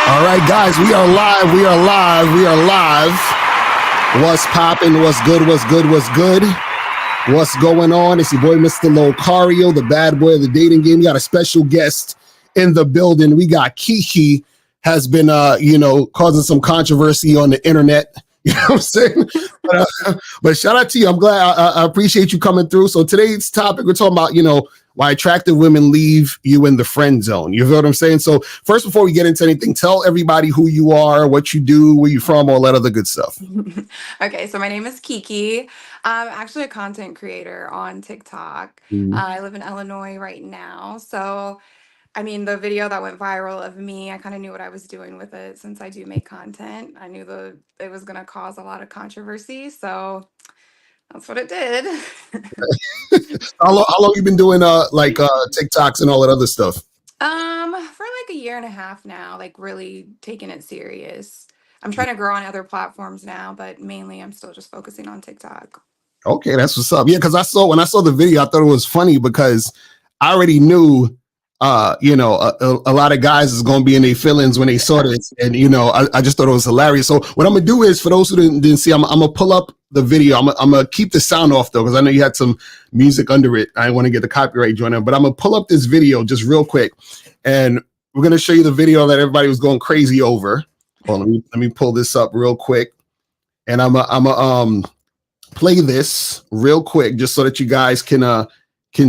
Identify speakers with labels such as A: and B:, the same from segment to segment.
A: All right, guys, we are live. We are live. We are live. What's popping? What's good? What's good? What's good? What's going on? It's your boy, Mr. Locario, the bad boy of the dating game. We got a special guest in the building. We got Kiki, has been, causing some controversy on the internet. You know what I'm saying? But shout out to you. I'm glad. I appreciate you coming through. So today's topic, we're talking about, why attractive women leave you in the friend zone. You feel what I'm saying? So first, before we get into anything, tell everybody who you are, what you do, where you're from, all that other good stuff.
B: Okay, so my name is Kiki. I'm actually a content creator on TikTok.
A: Mhm.
B: I live in Illinois right now. So, I mean, the video that went viral of me, I kind of knew what I was doing with it since I do make content. I knew it was going to cause a lot of controversy. So that's what it did.
A: How long you been doing TikToks and all that other stuff?
B: For like a year and a half now, like really taking it serious. I'm trying to grow on other platforms now, but mainly I'm still just focusing on TikTok.
A: Okay, that's what's up. Yeah, because when I saw the video, I thought it was funny because I already knew, a lot of guys is going to be in their feelings when they saw this, and I just thought it was hilarious. So what I'm gonna do is, for those who didn't see, I'm gonna pull up the video. I'm gonna keep the sound off though, because I know you had some music under it. I want to get the copyright joint in, but I'm gonna pull up this video just real quick, and we're gonna show you the video that everybody was going crazy over. Well, let me pull this up real quick, and I'm a play this real quick just so that you guys can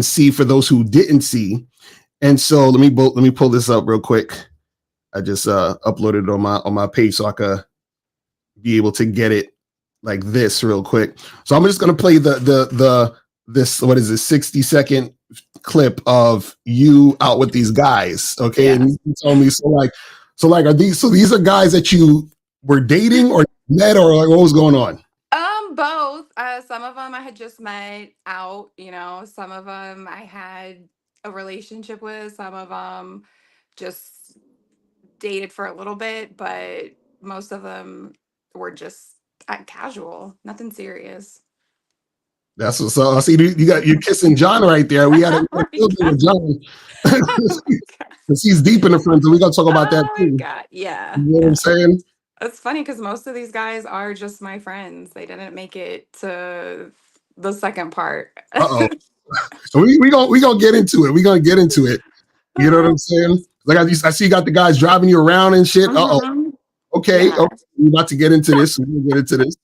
A: see, for those who didn't see. And so let me pull this up real quick. I just uploaded it on my page so I could be able to get it like this real quick. So I'm just gonna play this, what is it, 60-second clip of you out with these guys. Okay. Yeah. And you tell me, these are guys that you were dating or met, or like what was going on?
B: Both. Some of them I had just met out, some of them I had a relationship with, some of them just dated for a little bit, but most of them were just casual, nothing serious.
A: That's what's up. I see you're kissing John right there. We got to deal with John. Because he's deep in the friends, and we got to talk about that too.
B: God. Yeah.
A: You know what I'm saying?
B: It's funny because most of these guys are just my friends. They didn't make it to the second part.
A: Uh-oh. So we gonna get into it. We're gonna get into it. You know what I'm saying? Like I see you got the guys driving you around and shit. Uh-oh. Okay. Yeah. Okay. We're about to get into this. We're gonna get into this.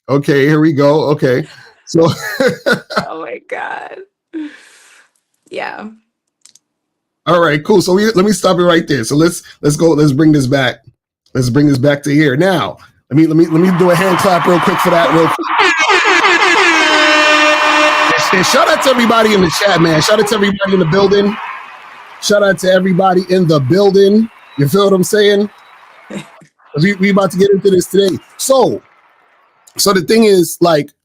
A: Okay, here we go. Okay. So
B: oh my God. Yeah.
A: All right, cool. So let me stop it right there. So let's go. Let's bring this back. Let's bring this back to here. Now, let me do a hand clap real quick for that real quick. And shout out to everybody in the chat, man. Shout out to everybody in the building. Shout out to everybody in the building. You feel what I'm saying? We about to get into this today. So the thing is,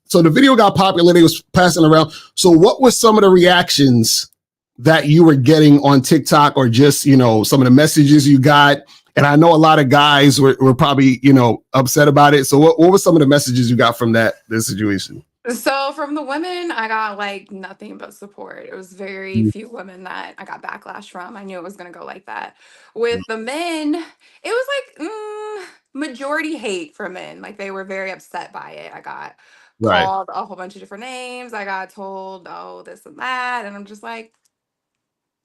A: so the video got popular. It was passing around. So what were some of the reactions that you were getting on TikTok, or just, some of the messages you got? And I know a lot of guys were probably, upset about it. So what were some of the messages you got from this situation?
B: So from the women, I got nothing but support. It was very few women that I got backlash from. I knew it was going to go like that. With the men, it was majority hate from men. Like they were very upset by it. I got called a whole bunch of different names. I got told, oh, this and that. And I'm just like,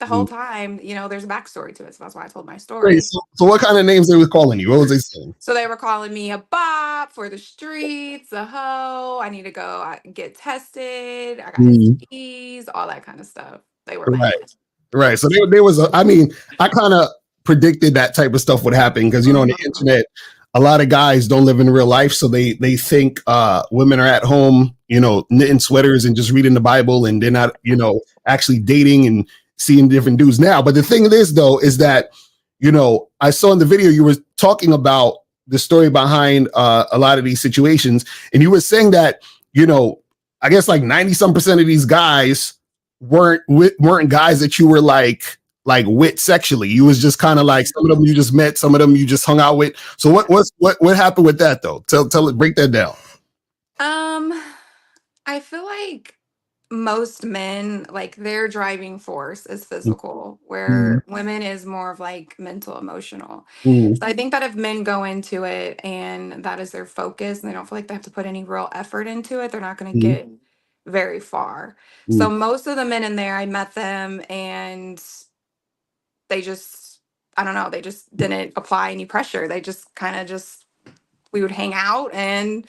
B: the whole time, there's a backstory to it. So that's why I told my story.
A: Wait, so what kind of names they were calling you? What was they saying?
B: So they were calling me a bop for the streets, a hoe. I need to go get tested. I got STDs, all that kind of stuff. They were
A: right. So there was I kind of predicted that type of stuff would happen because, on the internet, a lot of guys don't live in real life. So they think women are at home, knitting sweaters and just reading the Bible, and they're not, actually dating and seeing different dudes now. But the thing is, though, is that, I saw in the video you were talking about the story behind a lot of these situations, and you were saying that, I guess 90-some% of these guys weren't guys that you were like with sexually. You was just kind of like, some of them you just met, some of them you just hung out with. So what happened with that though? Tell it, break that down.
B: I feel like most men, like their driving force is physical,
A: Mm,
B: where women is more of like mental, emotional.
A: mm,
B: So I think that if men go into it and that is their focus and they don't feel like they have to put any real effort into it, they're not going to
A: mm,
B: get very far. So
A: mm.
B: most of the men in there, I met them and they just, I don't know, they just didn't apply any pressure. They just kind of just, we would hang out and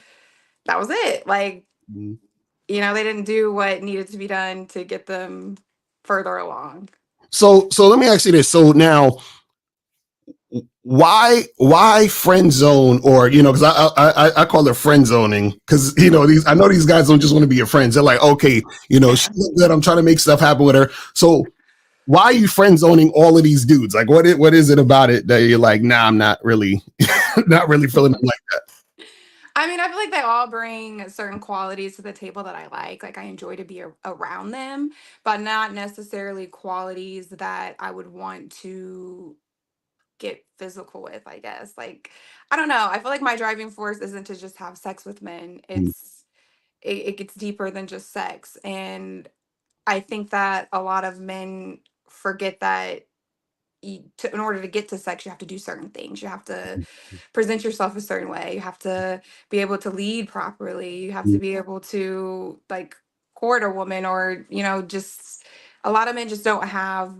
B: that was it. Like,
A: Mm.
B: they didn't do what needed to be done to get them further along.
A: So let me ask you this. So now, why friend zone, or because I call it friend zoning, because these, I know these guys don't just want to be your friends. They're like, okay, she
B: Yeah.
A: look good, I'm trying to make stuff happen with her. So why are you friend zoning all of these dudes? Like, what is it about it that you're like, nah, I'm not really not really feeling them like that?
B: I mean, I feel like they all bring certain qualities to the table that I like. Like, I enjoy to be around them, but not necessarily qualities that I would want to get physical with, I guess. Like, I don't know. I feel like my driving force isn't to just have sex with men. It gets deeper than just sex. And I think that a lot of men forget that in order to get to sex, you have to do certain things. You have to present yourself a certain way. You have to be able to lead properly. You have to be able to like court a woman, or just a lot of men just don't have.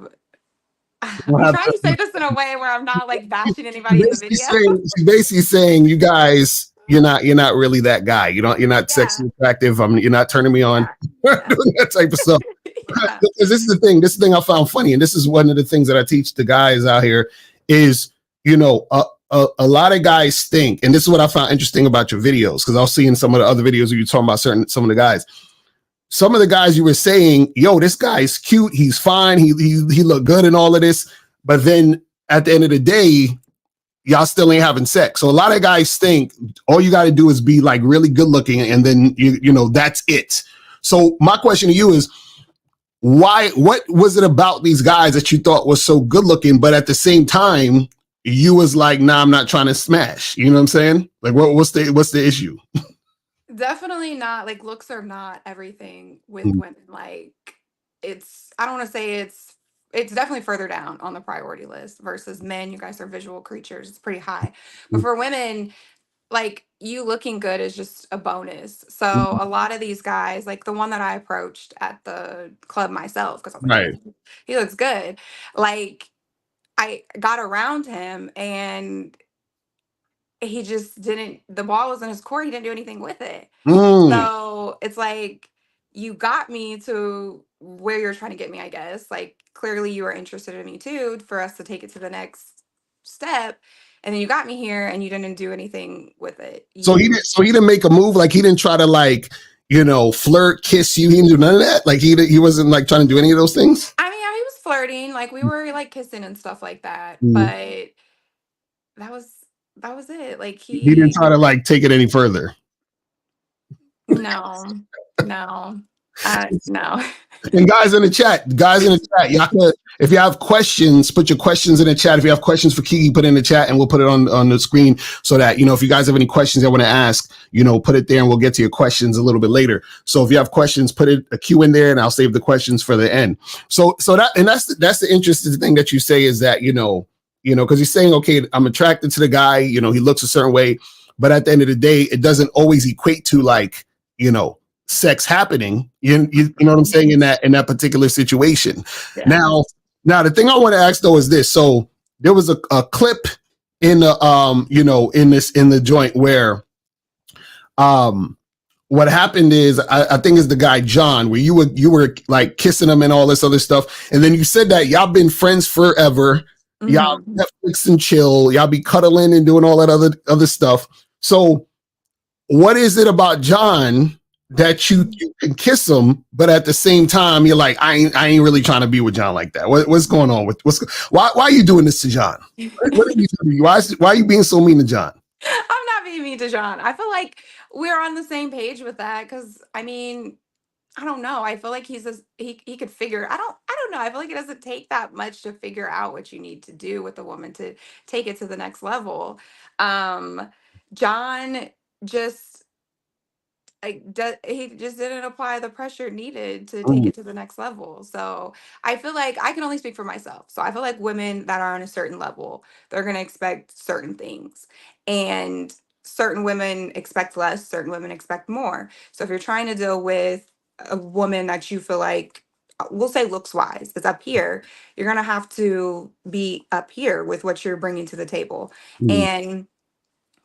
B: I'm trying to say this in a way where I'm not like bashing anybody in the video.
A: She's basically saying you guys, you're not really that guy. You're not
B: Yeah,
A: sexually attractive. You're not turning me on.
B: yeah, yeah,
A: Doing that type of stuff.
B: yeah.
A: Because this is the thing. This is the thing I found funny, and this is one of the things that I teach the guys out here is, a lot of guys think, and this is what I found interesting about your videos, because I was seeing some of the other videos where you talking about some of the guys. Some of the guys you were saying, yo, this guy's cute, he's fine, he looked good and all of this, but then at the end of the day, y'all still ain't having sex. So a lot of guys think all you got to do is be like really good looking, and then that's it. So my question to you is, what was it about these guys that you thought was so good looking, but at the same time you was like, nah, I'm not trying to smash? You know what I'm saying? Like, what's the issue?
B: Definitely not, like, looks are not everything with
A: Mm,
B: women. Like, I don't want to say it's definitely further down on the priority list versus men. You guys are visual creatures. It's pretty high. But
A: mm,
B: for women, like, you looking good is just a bonus. So a lot of these guys, like the one that I approached at the club myself, because I was like,
A: right.
B: oh, he looks good. Like, I got around him and he just didn't, the ball was in his court. He didn't do anything with it.
A: Mm.
B: So it's like, you got me to where you're trying to get me, I guess. Like, clearly you are interested in me too, for us to take it to the next step. And then you got me here and you didn't do anything with it.
A: So he
B: You,
A: didn't. So he didn't make a move. Like, he didn't try to, like, flirt, kiss you. He didn't do none of that. Like, he wasn't like trying to do any of those things.
B: I mean, yeah, he was flirting. Like, we were like kissing and stuff like that.
A: Mm.
B: But that was, that was it. Like,
A: He didn't try to like take it any further.
B: no, no, no.
A: And guys in the chat, y'all could, if you have questions, put your questions in the chat. If you have questions for Kiki, put it in the chat and we'll put it on the screen, so that, if you guys have any questions you want to ask, put it there and we'll get to your questions a little bit later. So if you have questions, put a Q in there and I'll save the questions for the end. So that's the interesting thing that you say, is that, because you're saying, okay, I'm attracted to the guy, he looks a certain way, but at the end of the day, it doesn't always equate to, like, you know, sex happening. You know what I'm saying, in that particular situation.
B: Yeah.
A: Now the thing I want to ask though is this. So there was a clip in the in the joint where what happened is, I think it's the guy John, where you were like kissing him and all this other stuff, and then you said that y'all been friends forever. Y'all
B: Hmm.
A: Netflix and chill. Y'all be cuddling and doing all that other stuff. So what is it about John that you can kiss him, but at the same time you're like, I ain't really trying to be with John like that? What's going on with why are you doing this to John? What are you doing? Why are you being so mean to John?
B: I'm not being mean to John. I feel like we're on the same page with that because I mean, I don't know. I feel like he could figure. I don't know. I feel like it doesn't take that much to figure out what you need to do with a woman to take it to the next level. Um, John just he just didn't apply the pressure needed to take
A: Mm,
B: it to the next level. So I feel like I can only speak for myself. So I feel like women that are on a certain level, they're going to expect certain things. And certain women expect less, certain women expect more. So if you're trying to deal with a woman that you feel like, we'll say looks wise, is up here, you're going to have to be up here with what you're bringing to the table.
A: mm.
B: And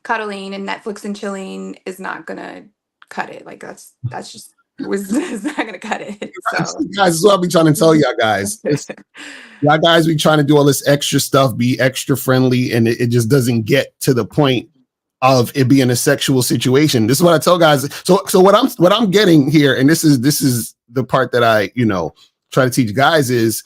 B: cuddling and Netflix and chilling is not gonna cut it. Like that's just was it's not gonna cut it. So
A: Guys, this is what I be trying to tell y'all guys. Y'all guys be trying to do all this extra stuff, be extra friendly, and it just doesn't get to the point of it being a sexual situation. This is what I tell guys. So what I'm getting here, and this is the part that I try to teach guys is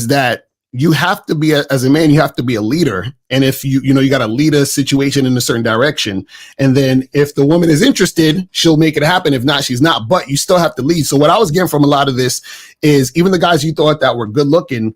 A: that you have to be as a man, you have to be a leader. And if you got to lead a situation in a certain direction, and then if the woman is interested, she'll make it happen. If not, she's not. But you still have to lead. So what I was getting from a lot of this is even the guys you thought that were good looking,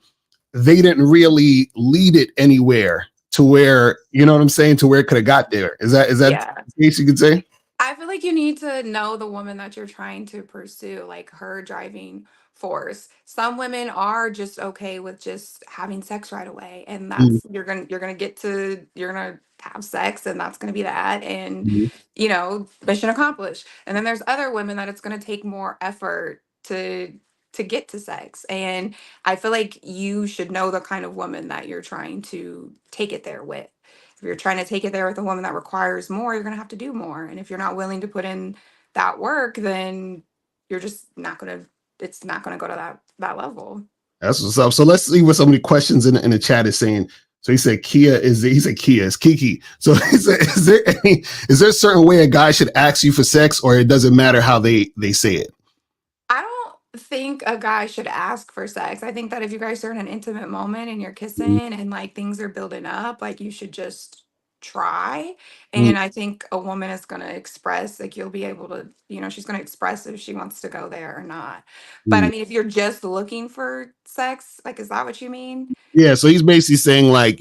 A: they didn't really lead it anywhere to where, you know what I'm saying, to where it could have got there. Is that
B: yeah.
A: the case you could say?
B: I feel like you need to know the woman that you're trying to pursue, like her driving force. Some women are just okay with just having sex right away, and
A: Mm,
B: that's you're gonna have sex, and that's gonna be that, and
A: mm,
B: mission accomplished. And then there's other women that it's gonna take more effort to get to sex, and I feel like you should know the kind of woman that you're trying to take it there with. If you're trying to take it there with a woman that requires more, you're going to have to do more. And if you're not willing to put in that work, then you're just not going to, it's not going to go to that level.
A: that's what's up. So let's see what some of the questions in the chat is saying. So he said he said Kia is Kiki. So he said, is there a certain way a guy should ask you for sex, or it doesn't matter how they say it?
B: I don't think a guy should ask for sex. I think that if you guys are in an intimate moment and you're
A: Mm,
B: kissing and like things are building up, like you should just try.
A: mm,
B: And I think a woman is going to express, like you'll be able to, she's going to express if she wants to go there or not. But I
A: mm.
B: mean, if you're just looking for sex, like, is that what you mean?
A: Yeah, so he's basically saying like,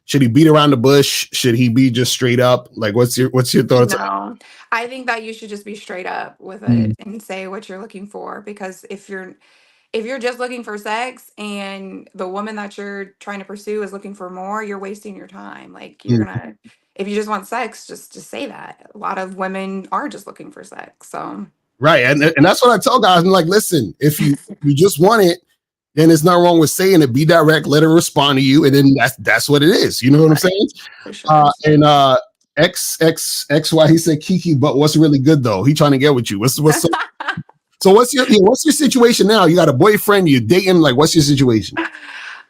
A: should he beat around the bush? Should he be just straight up? Like, what's your thoughts?
B: No, I think that you should just be straight up with
A: Mm,
B: it and say what you're looking for. Because if you're just looking for sex and the woman that you're trying to pursue is looking for more, you're wasting your time. Like you're
A: mm.
B: gonna, if you just want sex, just say that. A lot of women are just looking for sex. So
A: Right, and that's what I tell guys. I'm like, listen, if you just want it, then there's nothing wrong with saying it. Be direct, let her respond to you, and then that's what it is. You know what I'm
B: right,
A: saying?
B: for sure.
A: And XXXY, he said Kiki, but what's really good though? He trying to get with you. So what's your situation now? You got a boyfriend? You dating? Like, what's your situation?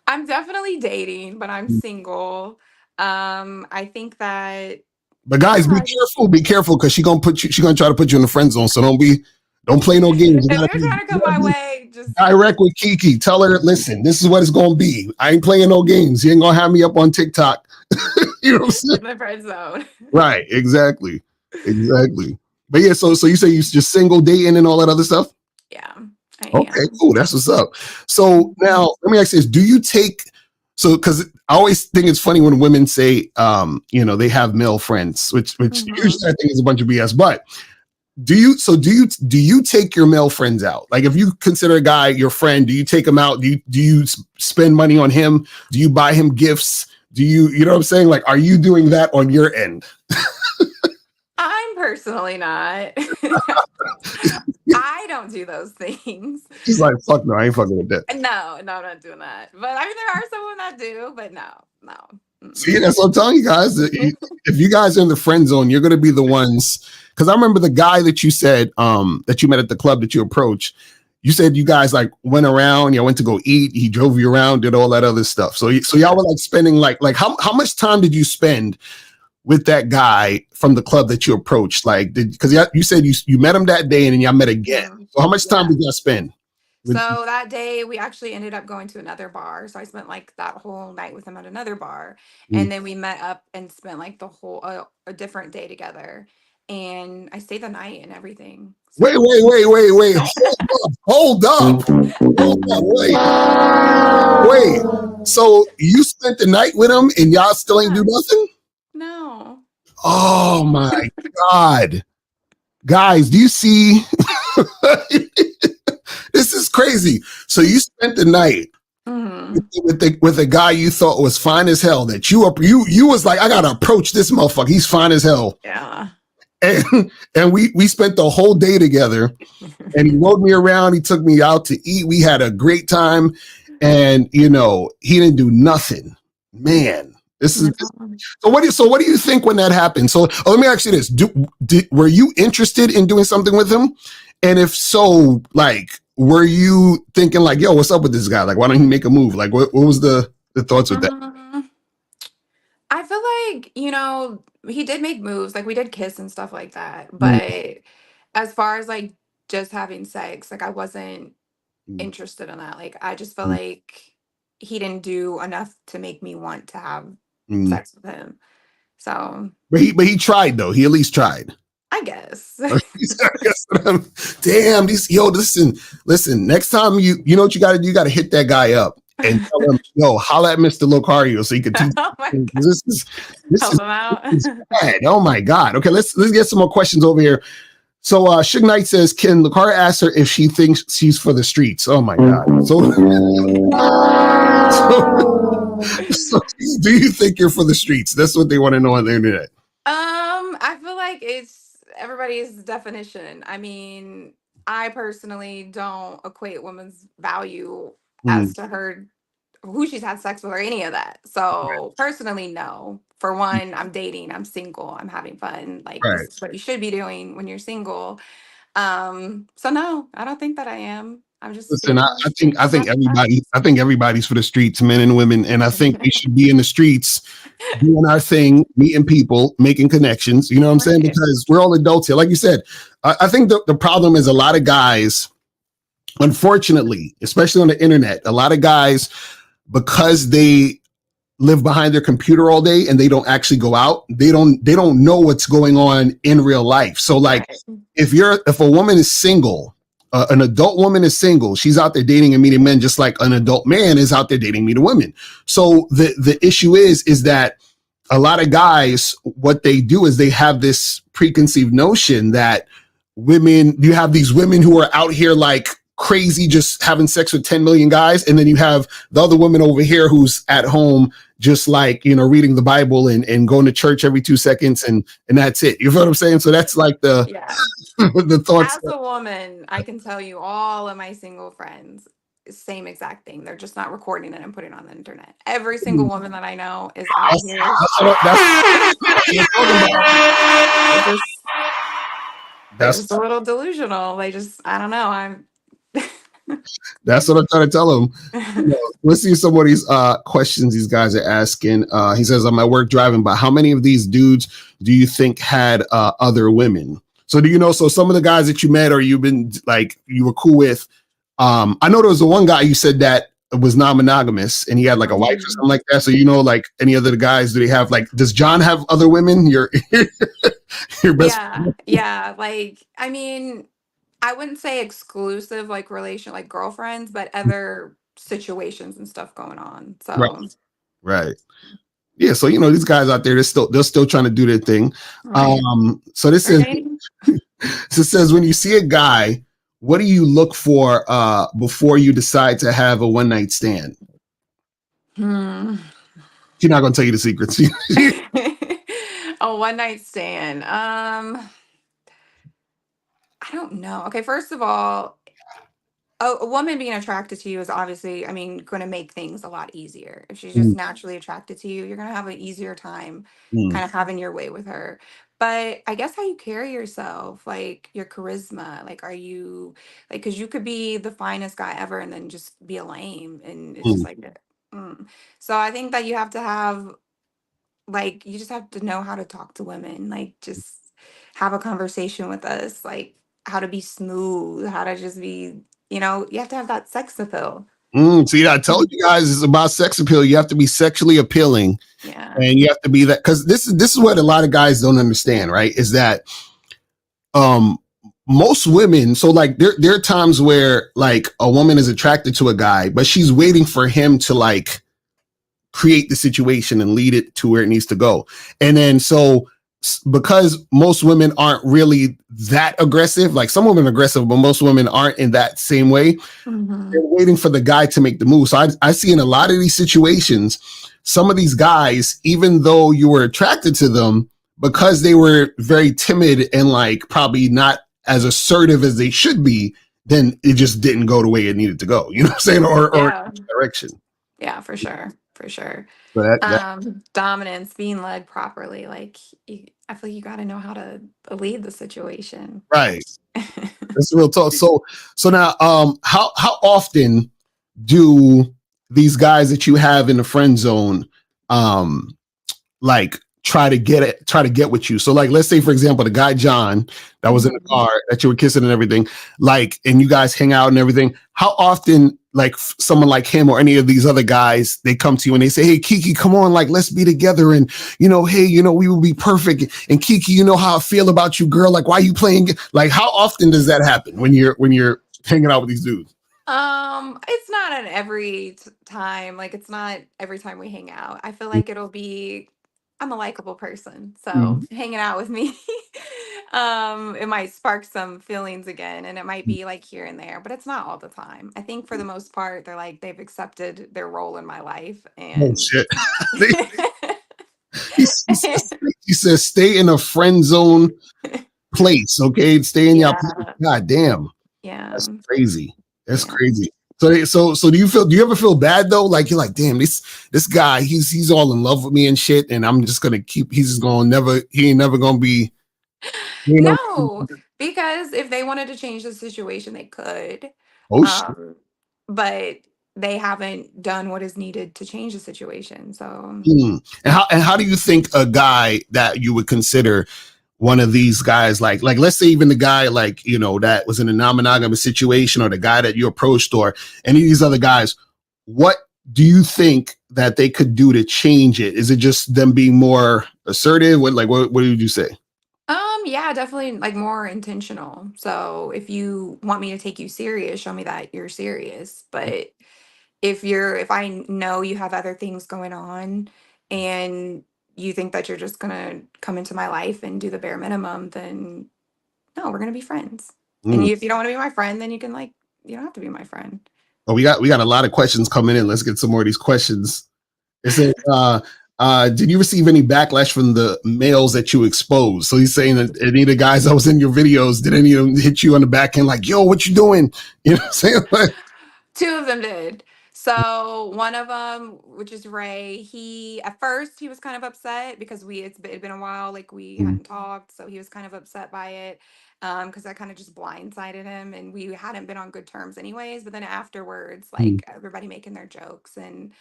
B: I'm definitely dating, but I'm single. I think that
A: But
B: I don't
A: guys,
B: know.
A: be careful. Be careful because she gonna put you. She gonna try to put you in the friend zone. So don't play no games.
B: If you're trying to
A: You
B: come
A: gotta
B: my
A: be
B: way, just
A: direct with Kiki. Tell her, listen, this is what it's gonna be. I ain't playing no games. You ain't gonna have me up on TikTok. You know what I'm saying?
B: in the friend zone.
A: Right. Exactly. Exactly. But yeah, so you say you just single dating and all that other stuff?
B: Yeah, I
A: Okay,
B: am.
A: cool. That's what's up. So now let me ask you this. Do you take because I always think it's funny when women say they have male friends, which
B: Mhm.
A: usually I think is a bunch of BS. But do you take your male friends out? Like if you consider a guy your friend, do you take him out? Do you spend money on him? Do you buy him gifts? Do you know what I'm saying? Like, are you doing that on your end?
B: I'm personally not. I don't do those things.
A: She's like, fuck no, I ain't fucking with that.
B: No, I'm not doing that. But I mean, there are someone that do, but no.
A: See,
B: Mm-mm.
A: that's what I'm telling you guys. If you guys are in the friend zone, you're going to be the ones. Because I remember the guy that you said that you met at the club that you approached. You said you guys like went around. You went to go eat. He drove you around, did all that other stuff. So y'all were like spending like how much time did you spend with that guy from the club that you approached? Like, because you said you met him that day and then y'all met again.
B: Mhm.
A: So how much time
B: Yeah.
A: did y'all spend? With,
B: So that day we actually ended up going to another bar. So I spent like that whole night with him at another bar.
A: mm.
B: And then we met up and spent like the whole a different day together. And I stayed the night and everything.
A: Wait,
B: So
A: wait, wait, wait, wait. Hold up. Hold up. Wait. So you spent the night with him and y'all still ain't do
B: yeah.
A: nothing?
B: No.
A: Oh my God. guys, do you see? This is crazy. So you spent the night
B: Mhm.
A: with a guy you thought was fine as hell. That you was like, I gotta approach this motherfucker. He's fine as hell.
B: Yeah.
A: And we spent the whole day together. And he rode me around. He took me out to eat. We had a great time. And he didn't do nothing. Man, this is so. What do you think when that happened? So let me ask you this: were you interested in doing something with him? And if so, like, were you thinking like, "Yo, what's up with this guy? Like, why don't he make a move?" Like, what was the thoughts with that?
B: Um, I feel like, he did make moves, like we did kiss and stuff like that.
A: Mm,
B: But as far as like just having sex, like I wasn't
A: mm,
B: interested in that. Like I just felt
A: mm,
B: like he didn't do enough to make me want to have
A: mm.
B: sex with him. So
A: But he tried though. He at least tried.
B: I guess.
A: Damn, listen. Next time you know what you got to do. You got to hit that guy up and tell him, yo, holla at Mr. Locario so he can teach.
B: Oh my
A: You.
B: God.
A: This
B: Help
A: is
B: him out.
A: this is bad. Oh my God. Okay, let's get some more questions over here. So Suge Knight says, can Lucario ask her if she thinks she's for the streets? Oh my God. So do you think you're for the streets? That's what they want to know on the internet.
B: I feel like it's everybody's definition. I mean, I personally don't equate women's value
A: Mm,
B: as to her who she's had sex with or any of that. So personally, no. For one, I'm dating, I'm single, I'm having fun. Like this
A: right.
B: is what you should be doing when you're single. So no, I don't think that I am. I'm just
A: Listen, I,
B: being
A: I think I think
B: having fun.
A: everybody's for the streets, men and women, and I think we should be in the streets doing our thing, meeting people, making connections. You know what I'm saying?
B: Right.
A: Because we're all adults here. Like you said, I think the problem is a lot of guys, unfortunately, especially on the internet, a lot of guys, because they live behind their computer all day and they don't actually go out, they don't know what's going on in real life. So like
B: Right.
A: if a woman is single, an adult woman is single, she's out there dating and meeting men just like an adult man is out there dating meeting women. So the issue is that a lot of guys, what they do is they have this preconceived notion that you have these women who are out here like crazy, just having sex with 10 million guys. And then you have the other woman over here who's at home, just like, reading the Bible and going to church every 2 seconds. And that's it. You know what I'm saying? So that's like
B: Yeah.
A: the thoughts.
B: As a woman, I can tell you all of my single friends, same exact thing. They're just not recording it and putting it on the internet. Every single woman that I know is out
A: That's,
B: here.
A: that's what I'm talking about.
B: They're just they're
A: That's
B: just a little delusional. They just I don't know. I'm
A: That's what I'm trying to tell them. Let's see some of these questions these guys are asking. He says, I'm at work driving, but how many of these dudes do you think had other women? So do you know, so some of the guys that you met or you've been like, you were cool with, I know there was the one guy you said that was non-monogamous and he had like a wife or something like that. So, like any other guys, do they have like, does John have other women? Your best friend?
B: yeah. Like I mean, I wouldn't say exclusive like relation like girlfriends, but other situations and stuff going on.
A: Right.
B: So
A: Right. Yeah. So, these guys out there, they're still trying to do their thing.
B: right.
A: So this
B: They're
A: is,
B: dating.
A: so it says, when you see a guy, what do you look for before you decide to have a one night stand?
B: Hmm.
A: She's not going to tell you the secrets.
B: A one night stand. I don't know. Okay, first of all, a woman being attracted to you is obviously, I mean, going to make things a lot easier. If she's just
A: Mm,
B: naturally attracted to you, you're going to have an easier time
A: mm,
B: kind of having your way with her. But I guess how you carry yourself, like your charisma, like are you like, because you could be the finest guy ever and then just be a lame. And it's just
A: mm,
B: like, so I think that you have to have, like, you just have to know how to talk to women, like, just have a conversation with us, like, how to be smooth, how to just be, you have to have that sex appeal.
A: See, I told you guys it's about sex appeal. You have to be sexually appealing,
B: Yeah.
A: and you have to be that, because this is what a lot of guys don't understand, right? Is that um most women, so like there are times where like a woman is attracted to a guy, but she's waiting for him to like create the situation and lead it to where it needs to go. And then so because most women aren't really that aggressive. Like some women are aggressive, but most women aren't in that same way. They're
B: Hmm.
A: waiting for the guy to make the move. So I see in a lot of these situations, some of these guys, even though you were attracted to them, because they were very timid and like probably not as assertive as they should be, then it just didn't go the way it needed to go. You know what I'm saying? Or
B: Yeah.
A: direction.
B: Yeah, for sure. For sure.
A: So that
B: Dominance, being led properly. Like, I feel like you got to know how to lead the situation.
A: right. That's real talk. So now, how often do these guys that you have in the friend zone, um, like try to get with you? So like, let's say for example, the guy John that was in the
B: Mhm.
A: car that you were kissing and everything, like, and you guys hang out and everything. How often, like, someone like him or any of these other guys, they come to you and they say, "Hey, Kiki, come on, like, let's be together, and hey, we will be perfect." And Kiki, you know how I feel about you, girl. Like, why are you playing? Like, how often does that happen when you're hanging out with these dudes?
B: It's not an every time. Like, it's not every time we hang out. I feel like it'll be I'm a likable person. So
A: Mhm.
B: hanging out with me, it might spark some feelings again, and it might be like here and there, but it's not all the time. I think for the most part, they're like they've accepted their role in my life,
A: Oh
B: and
A: shit! He says, "Stay in a friend zone place, okay? Stay in your place."
B: yeah,
A: God damn.
B: yeah,
A: That's crazy. That's
B: yeah.
A: crazy. So do you ever feel bad though? Like you're like, damn, this guy, he's all in love with me and shit, and I'm just gonna he's just gonna never, he ain't never gonna be, you know.
B: No, because if they wanted to change the situation, they could.
A: Oh shit.
B: Um, but they haven't done what is needed to change the situation. So,
A: Hmm. And how do you think a guy that you would consider one of these guys, like let's say even the guy like that was in a non-monogamous situation, or the guy that you approached, or any of these other guys, what do you think that they could do to change it? Is it just them being more assertive? What did you say?
B: yeah, definitely like more intentional. So if you want me to take you serious, show me that you're serious. But if I know you have other things going on and you think that you're just gonna come into my life and do the bare minimum, then no, we're gonna be friends. And
A: Mm.
B: if you don't want to be my friend, then you don't have to be my friend.
A: Oh, we got a lot of questions coming in. Let's get some more of these questions. It says, did you receive any backlash from the males that you exposed? So he's saying that any of the guys that was in your videos, did any of them hit you on the back end like, yo, what you doing? You know what I'm saying? Like,
B: Two of them did. So one of them, which is Ray, he at first he was kind of upset because it'd been a while, like we
A: mm,
B: hadn't talked, so he was kind of upset by it, because I kind of just blindsided him, and we hadn't been on good terms anyways. But then afterwards,
A: mm,
B: like everybody making their jokes, and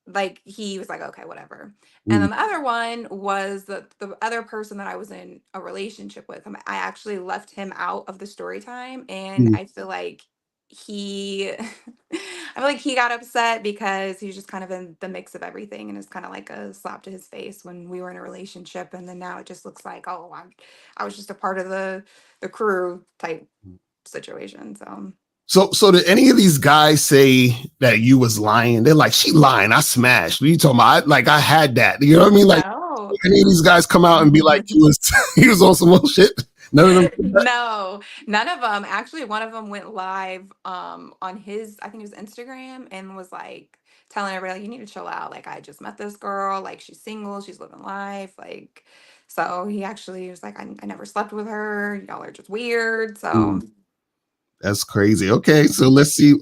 B: like he was like, okay, whatever. And
A: mm,
B: then the other one was the other person that I was in a relationship with. I actually left him out of the story time, and
A: mm,
B: I feel like he I feel like he got upset because he was just kind of in the mix of everything, and it's kind of like a slap to his face when we were in a relationship, and then now it just looks like, oh, I was just a part of the crew type
A: mm.
B: situation. So
A: So did any of these guys say that you was lying? They're like, she lying. I smashed. What are you talking about? I had that. You know what I mean? Like
B: no.
A: any of these guys come out and be like, he was he was on some old shit. None of them.
B: No, none of them. Actually, one of them went live on his, I think it was Instagram, and was like telling everybody like, you need to chill out. Like, I just met this girl, like she's single, she's living life. Like, so he actually was like, I never slept with her. Y'all are just weird. So
A: That's crazy. Okay, so let's see.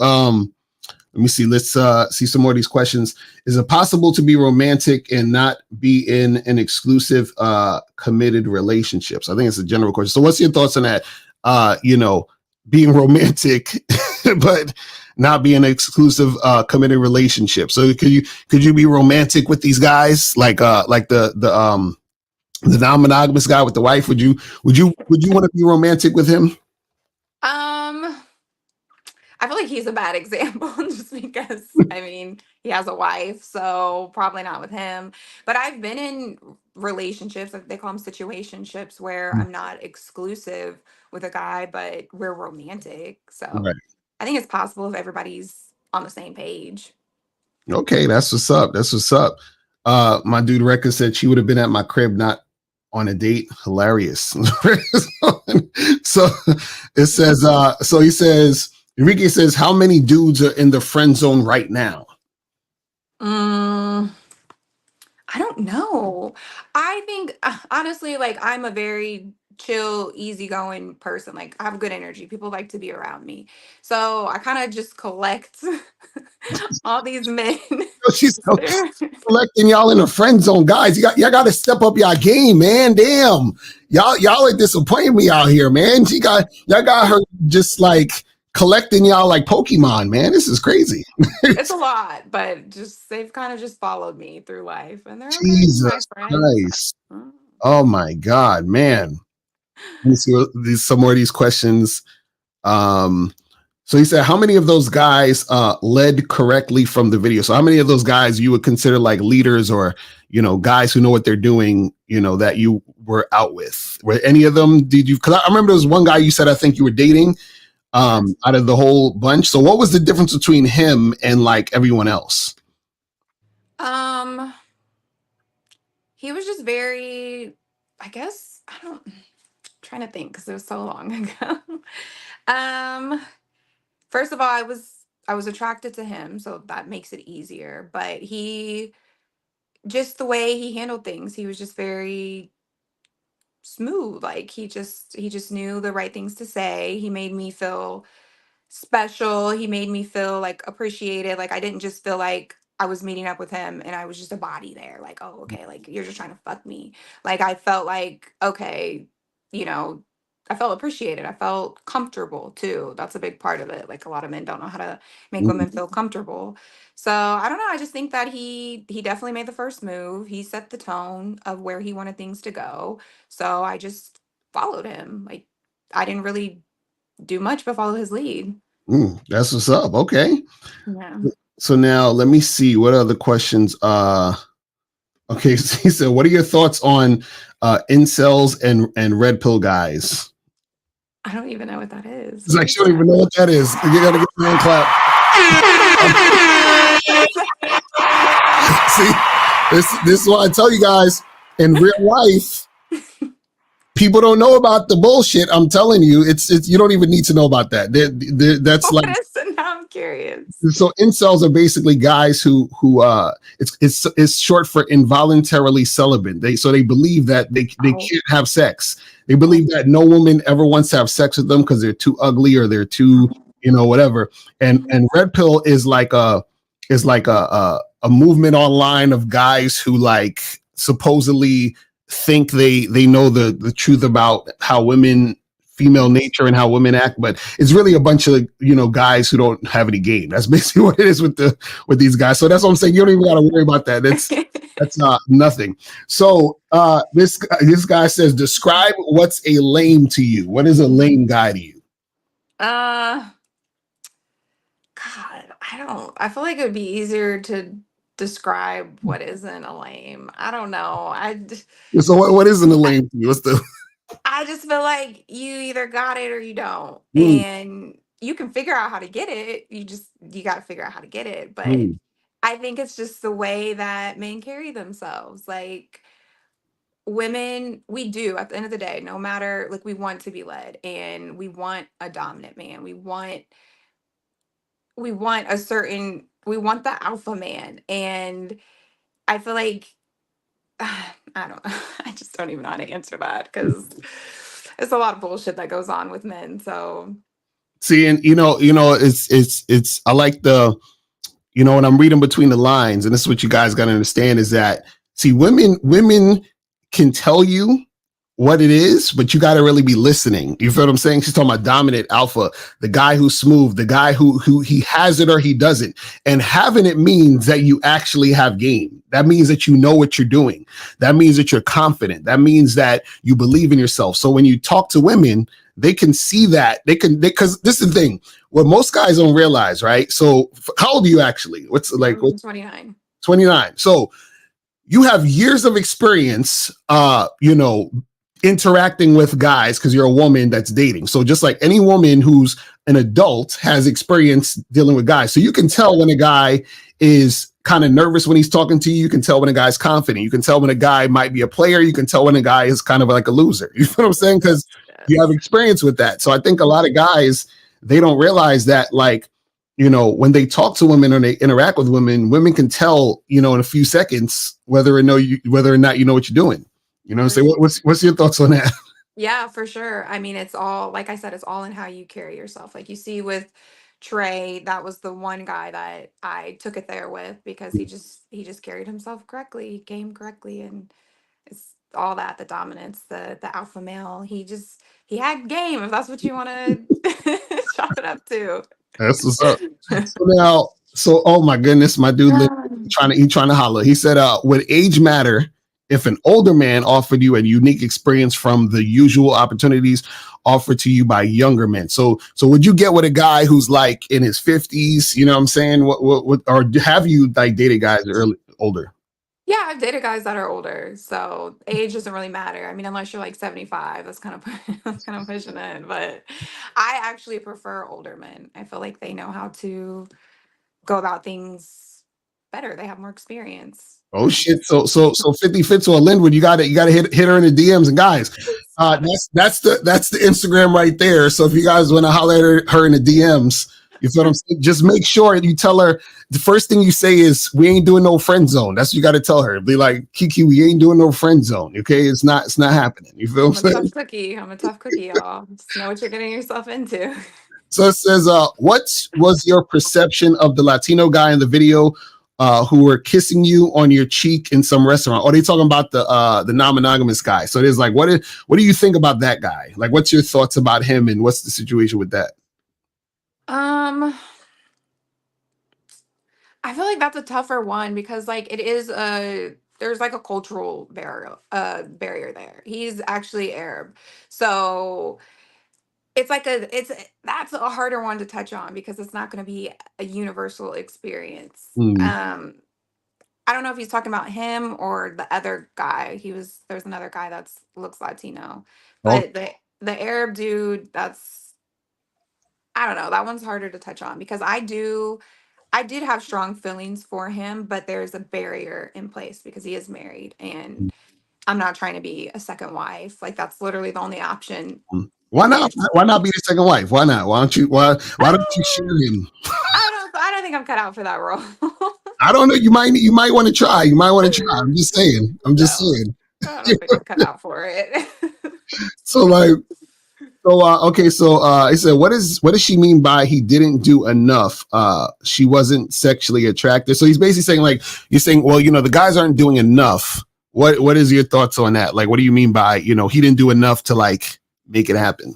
A: Let me see. Let's see some more of these questions. Is it possible to be romantic and not be in an exclusive committed relationships? I think it's a general question. So what's your thoughts on that? Being romantic but not being an exclusive committed relationship. So could you be romantic with these guys like the non-monogamous guy with the wife? Would you want to be romantic with him?
B: um I feel like he's a bad example just because I mean he has a wife, so probably not with him. But I've been in relationships, like they call them situationships, where I'm not exclusive with a guy, but we're romantic. So
A: Right.
B: I think it's possible if everybody's on the same page.
A: Okay, that's what's up. That's what's up. My dude record said she would have been at my crib, not On a date, hilarious. So it says, so he says, Enrique says, how many dudes are in the friend zone right now?
B: Mm, I don't know. I think honestly, like I'm a very chill, easygoing person. Like I have good energy. People like to be around me. So I kind of just collect all these men.
A: She's
B: They're-
A: collecting y'all in the friend zone, guys. Y'all got to step up y'all game, man. Damn, y'all are disappointing me out here, man. Y'all got her just like collecting y'all like Pokemon, man. This is crazy.
B: it's a lot, but just they've kind of just followed me through life, and they're okay, my
A: Jesus
B: friends.
A: Christ. Oh my God, man. Let me see some more of these questions. So he said, how many of those guys led correctly from the video? So how many of those guys you would consider like leaders or, guys who know what they're doing, that you were out with? Were any of them, because I remember there was one guy you said, I think you were dating out of the whole bunch. So what was the difference between him and like everyone else?
B: Um, he was just very, I guess, trying to think because it was so long ago. um, First of all, I was attracted to him, so that makes it easier. But he just the way he handled things, he was just very smooth. Like he just knew the right things to say. He made me feel special. He made me feel like appreciated. Like I didn't just feel like I was meeting up with him and I was just a body there. Like, oh, okay, like you're just trying to fuck me. Like I felt like, okay, you know, I felt appreciated. I felt comfortable too. That's a big part of it. Like a lot of men don't know how to make women feel comfortable. So I don't know. I just think that he definitely made the first move. He set the tone of where he wanted things to go. So I just followed him. Like I didn't really do much but follow his lead.
A: That's what's up. Okay.
B: Yeah.
A: So now let me see what other questions. Okay, so he said, what are your thoughts on incels and red pill guys?
B: I don't even know what that is.
A: It's
B: What
A: like,
B: is
A: she don't even know what that is. You gotta get the hand clap. See, this is what I tell you guys. In real life, people don't know about the bullshit. I'm telling you, it's you don't even need to know about that. That's like,
B: what is it? Now I'm curious.
A: so incels are basically guys who it's short for involuntarily celibate. They believe that they
B: Oh,
A: can't have sex. They believe that no woman ever wants to have sex with them because they're too ugly or they're too whatever. And red pill is like a movement online of guys who like supposedly think they know the truth about how female nature and how women act, but it's really a bunch of guys who don't have any game. That's basically what it is with these guys. So that's what I'm saying. You don't even got to worry about that. That's nothing. So this guy says, describe what's a lame to you. What is a lame guy to you?
B: God, I feel like it would be easier to describe what isn't a lame. I don't know.
A: So what isn't a lame to you? What's the
B: I just feel like you either got it or you don't. And you can figure out how to get it. You got to figure out how to get it. But I think it's just the way that men carry themselves. Like women, we do at the end of the day, no matter like we want to be led and we want a dominant man. We want the alpha man. And I feel like I don't know. I just don't even know how to answer that because it's a lot of bullshit that goes on with men. So
A: See, and it's I like the when I'm reading between the lines, and this is what you guys got to understand is that see, women can tell you what it is, but you got to really be listening. You feel what I'm saying? She's talking about dominant alpha, the guy who's smooth, the guy who he has it or he doesn't. And having it means that you actually have game. That means that you know what you're doing. That means that you're confident. That means that you believe in yourself. So when you talk to women, they can see that because this is the thing what most guys don't realize, right? So how old are you actually? What's like
B: 29.
A: 29. So you have years of experience, interacting with guys because you're a woman that's dating. So just like any woman who's an adult has experience dealing with guys. So you can tell when a guy is kind of nervous when he's talking to you. You can tell when a guy's confident. You can tell when a guy might be a player. You can tell when a guy is kind of like a loser. You know what I'm saying? Because you have
B: Yes.
A: experience with that. So I think a lot of guys, they don't realize that, like, when they talk to women or they interact with women, women can tell, in a few seconds whether or not you know what you're doing. You know what I'm
B: For
A: saying?
B: sure.
A: What's your thoughts on that?
B: Yeah, for sure. I mean, it's all, like I said, it's all in how you carry yourself. Like you see with Trey, that was the one guy that I took it there with because he just carried himself correctly. He came correctly, and it's all that, the dominance, the alpha male. He had game, if that's what you want to chop it up to.
A: That's what's up. Oh my goodness, my dude trying to holler. He said, would age matter if an older man offered you a unique experience from the usual opportunities offered to you by younger men? So would you get with a guy who's like in his 50s? You know what I'm saying? What or have you like dated guys older?
B: Yeah, I've dated guys that are older, so age doesn't really matter. I mean, unless you're like 75, that's kind of that's kind of pushing it. But I actually prefer older men. I feel like they know how to go about things better. They have more experience.
A: Oh shit! So 50 Fits or Linwood, you gotta hit her in the DMs. And guys,
B: Stop it.
A: that's the Instagram right there. So if you guys want to holler at her in the DMs, you feel what I'm saying? Just make sure you tell her the first thing you say is, "We ain't doing no friend zone." That's what you got to tell her. Be like, "Kiki, we ain't doing no friend zone. Okay, it's not happening." You feel
B: I'm
A: what
B: a
A: I'm saying?
B: tough cookie. I'm a tough cookie, y'all. Just know what you're getting yourself into.
A: So it says, what was your perception of the Latino guy in the video who were kissing you on your cheek in some restaurant? Or they talking about the non-monogamous guy. So there's like, what do you think about that guy? Like, what's your thoughts about him and what's the situation with that?
B: Um, I feel like that's a tougher one because like it is a there's like a cultural barrier there. He's actually Arab. So it's that's a harder one to touch on because it's not going to be a universal experience.
A: Mm.
B: I don't know if he's talking about him or the other guy. There's another guy that's looks Latino.
A: Oh,
B: But the Arab dude, that's I don't know, that one's harder to touch on because I did have strong feelings for him, but there's a barrier in place because he is married and I'm not trying to be a second wife. Like that's literally the only option.
A: why not?
B: If
A: Why not be the second wife? Why not? Why don't you share him?
B: I don't think I'm cut out for that role.
A: I don't know. You might want to try. You might want to try. I'm just saying. I'm just
B: No,
A: saying.
B: I don't think I'm cut out for it.
A: So like, okay, so I said, what does she mean by he didn't do enough? She wasn't sexually attractive. So he's basically saying, like, you're saying, well, the guys aren't doing enough. What is your thoughts on that? Like, what do you mean by, he didn't do enough to like make it happen?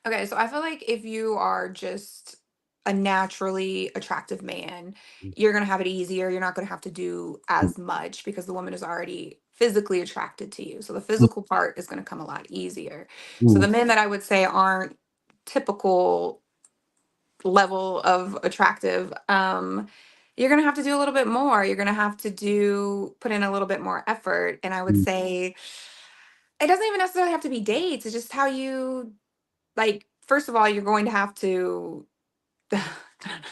B: Okay, so I feel like if you are just a naturally attractive man, you're going to have it easier. You're not going to have to do as much because the woman is already physically attracted to you. So the physical part is going to come a lot easier. So
A: Mm,
B: the men that I would say aren't typical level of attractive, you're going to have to do a little bit more. You're going to have to put in a little bit more effort. And I would
A: mm,
B: say it doesn't even necessarily have to be dates. It's just how you like, first of all, you're going to have to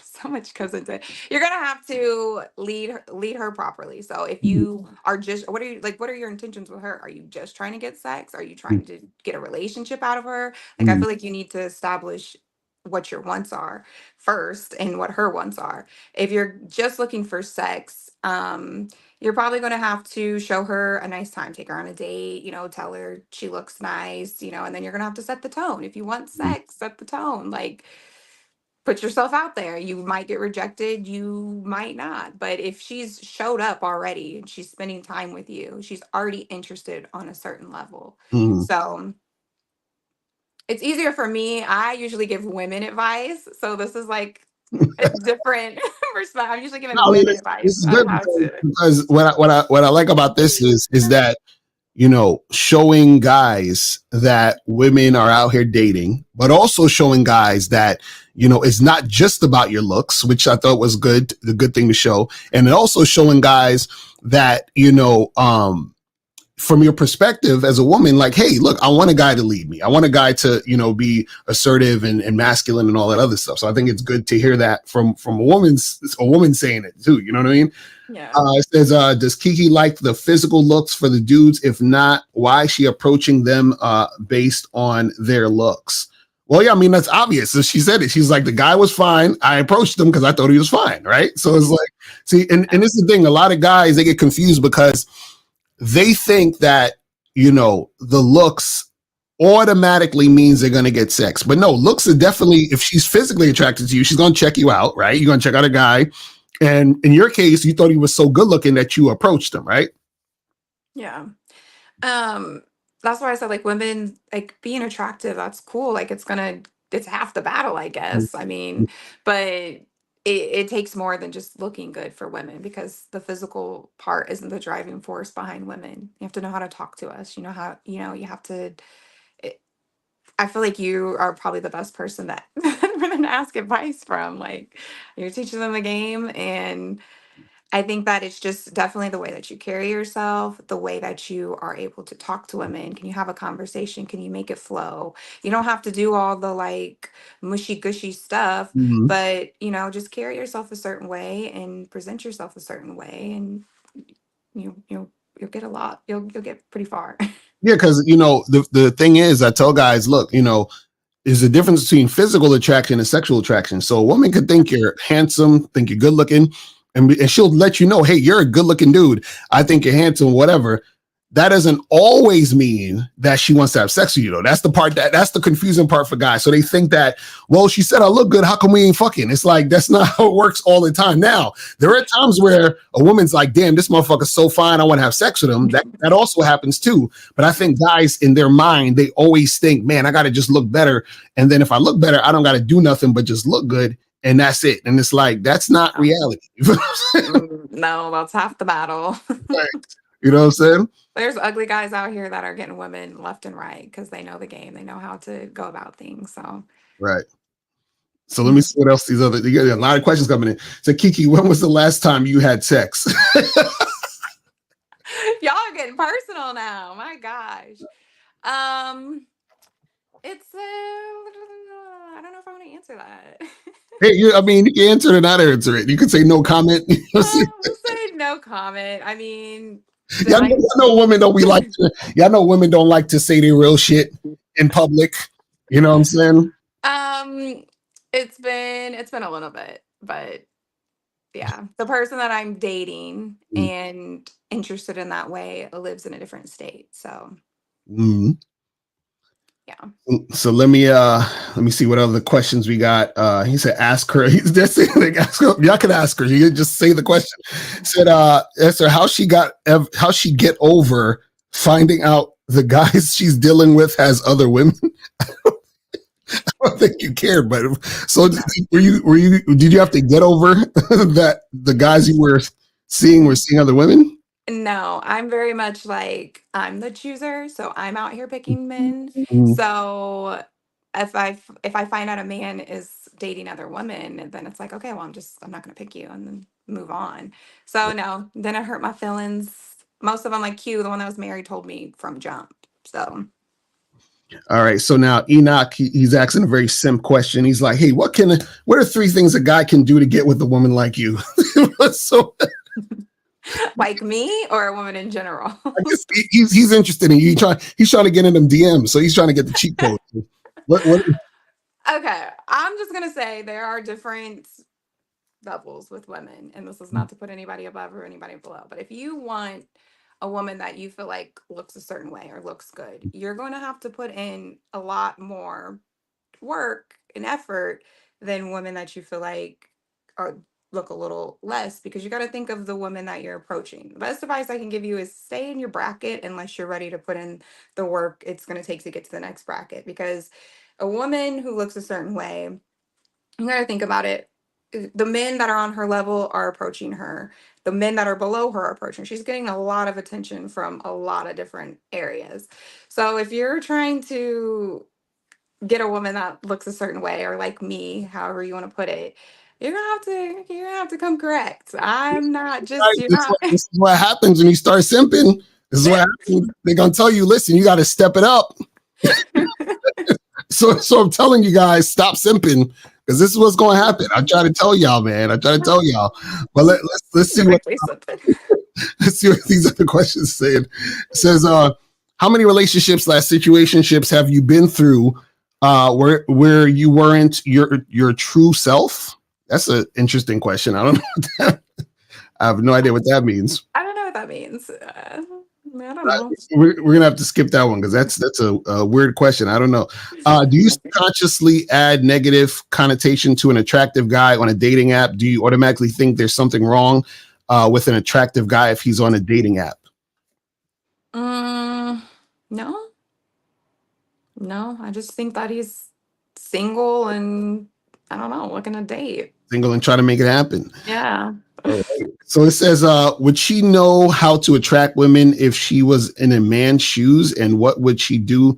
B: so much goes into it. You're gonna have to lead her properly. So if
A: mm,
B: you are just what are your intentions with her? Are you just trying to get sex? Are you
A: mm,
B: trying to get a relationship out of her? Like I
A: mm,
B: feel like you need to establish what your wants are first and what her wants are. If you're just looking for sex, you're probably going to have to show her a nice time, take her on a date, tell her she looks nice, and then you're going to have to set the tone. If you want
A: mm,
B: sex, set the tone. Like put yourself out there. You might get rejected, you might not. But if she's showed up already and she's spending time with you, she's already interested on a certain level.
A: mm.
B: So it's easier for me. I usually give women advice. So this is like a different perspective. I'm usually
A: No,
B: giving
A: I mean,
B: women
A: this
B: advice
A: is
B: on
A: good
B: how to.
A: because what I like about this is that showing guys that women are out here dating, but also showing guys that, it's not just about your looks, which I thought was good, the good thing to show. And also showing guys that, from your perspective as a woman, like, hey, look, I want a guy to lead me. I want a guy to, be assertive and masculine and all that other stuff. So I think it's good to hear that from a woman saying it too. You know what I mean?
B: Yeah.
A: It says, does Kiki like the physical looks for the dudes? If not, why is she approaching them based on their looks? Well, yeah, I mean, that's obvious. So she said it. She's like, the guy was fine. I approached him because I thought he was fine, right? So it's like, see, and this is the thing. A lot of guys, they get confused because they think that, the looks automatically means they're going to get sex. But no, looks are definitely, if she's physically attracted to you, she's going to check you out, right? You're going to check out a guy. And in your case, you thought he was so good looking that you approached him, right?
B: Yeah. Um, that's why I said like women like being attractive, that's cool. Like it's half the battle, I guess. I mean, but it takes more than just looking good for women because the physical part isn't the driving force behind women. You have to know how to talk to us. You know how, you have to it, I feel like you are probably the best person that for them to ask advice from. Like you're teaching them the game, and I think that it's just definitely the way that you carry yourself, the way that you are able to talk to women. Can you have a conversation? Can you make it flow? You don't have to do all the like mushy gushy stuff,
A: Mhm.
B: but just carry yourself a certain way and present yourself a certain way, and you'll get a lot. You'll get pretty far.
A: Yeah, because the thing is, I tell guys, look, is the difference between physical attraction and sexual attraction. So a woman could think you're handsome, think you're good looking, and she'll let you know, hey, you're a good looking dude. I think you're handsome, whatever. That doesn't always mean that she wants to have sex with you, though. That's the part that's the confusing part for guys. So they think that, well, she said I look good. How come we ain't fucking? It's like that's not how it works all the time. Now, there are times where a woman's like, damn, this motherfucker's so fine, I want to have sex with him. That also happens too. But I think guys in their mind, they always think, man, I gotta just look better. And then if I look better, I don't gotta do nothing but just look good. And that's it. And it's like, that's not reality.
B: No, that's half the battle.
A: Right. You know what I'm saying?
B: There's ugly guys out here that are getting women left and right because they know the game. They know how to go about things. So,
A: Right. So let me see what else you got a lot of questions coming in. So Kiki, when was the last time you had sex?
B: y'all are getting personal now. My gosh. Um, it's I don't know if I want to answer that.
A: Hey, I mean, you can answer it or not answer it. You could say no comment.
B: We'll say no comment. I mean, did
A: Y'all know women don't we like to, y'all know women don't like to say their real shit in public. You know what I'm saying?
B: it's been a little bit, but yeah, the person that I'm dating and interested in that way lives in a different state. So
A: Mm-hmm.
B: yeah.
A: So let me see what other questions we got. He said ask her. He's just saying like, ask her. Y'all can ask her. You can just say the question. Said Esther, how she get over finding out the guys she's dealing with has other women. I don't think you cared, but so did you have to get over that the guys you were seeing other women?
B: No, I'm very much like I'm the chooser, so I'm out here picking men.
A: Mm-hmm.
B: So if I find out a man is dating other women, then it's like, okay, well, I'm not gonna pick you and then move on. So no, then it hurt my feelings. Most of them, like Q, the one that was married, told me from jump. So
A: All right. So now Enoch, he's asking a very simple question. He's like, hey, what are three things a guy can do to get with a woman like you? So
B: like me or a woman in general.
A: I guess he's interested in you. He's trying to get in them DMs. So he's trying to get the cheat code. What
B: Okay, I'm just gonna say there are different levels with women, and this is not to put anybody above or anybody below, but if you want a woman that you feel like looks a certain way or looks good, you're going to have to put in a lot more work and effort than women that you feel like are look a little less, because you got to think of the woman that you're approaching. The best advice I can give you is stay in your bracket unless you're ready to put in the work it's going to take to get to the next bracket, because a woman who looks a certain way, you got to think about it. The men that are on her level are approaching her. The men that are below her are approaching her. She's getting a lot of attention from a lot of different areas. So if you're trying to get a woman that looks a certain way, or like me, however you want to put it, you're gonna have to come correct. I'm not just you're not
A: this is what happens when you start simping. This is what happens. They're gonna tell you, listen, you got to step it up. So I'm telling you guys, stop simping because this is what's going to happen. I try to tell y'all, man. I try to tell y'all. But let's see what
B: Directly something.
A: let's see what these other questions saying. It says, how many relationships slash situationships have you been through where you weren't your true self? That's an interesting question. I don't know. I have no idea what that means.
B: I don't know what that means. I don't know.
A: We're gonna have to skip that one because that's a weird question. I don't know. Do you consciously add negative connotation to an attractive guy on a dating app? Do you automatically think there's something wrong with an attractive guy if he's on a dating app?
B: Mm, no, no. I just think that he's single and I don't know, looking to date.
A: Single and try to make it happen.
B: Yeah.
A: All right. So it says, would she know how to attract women if she was in a man's shoes, and what would she do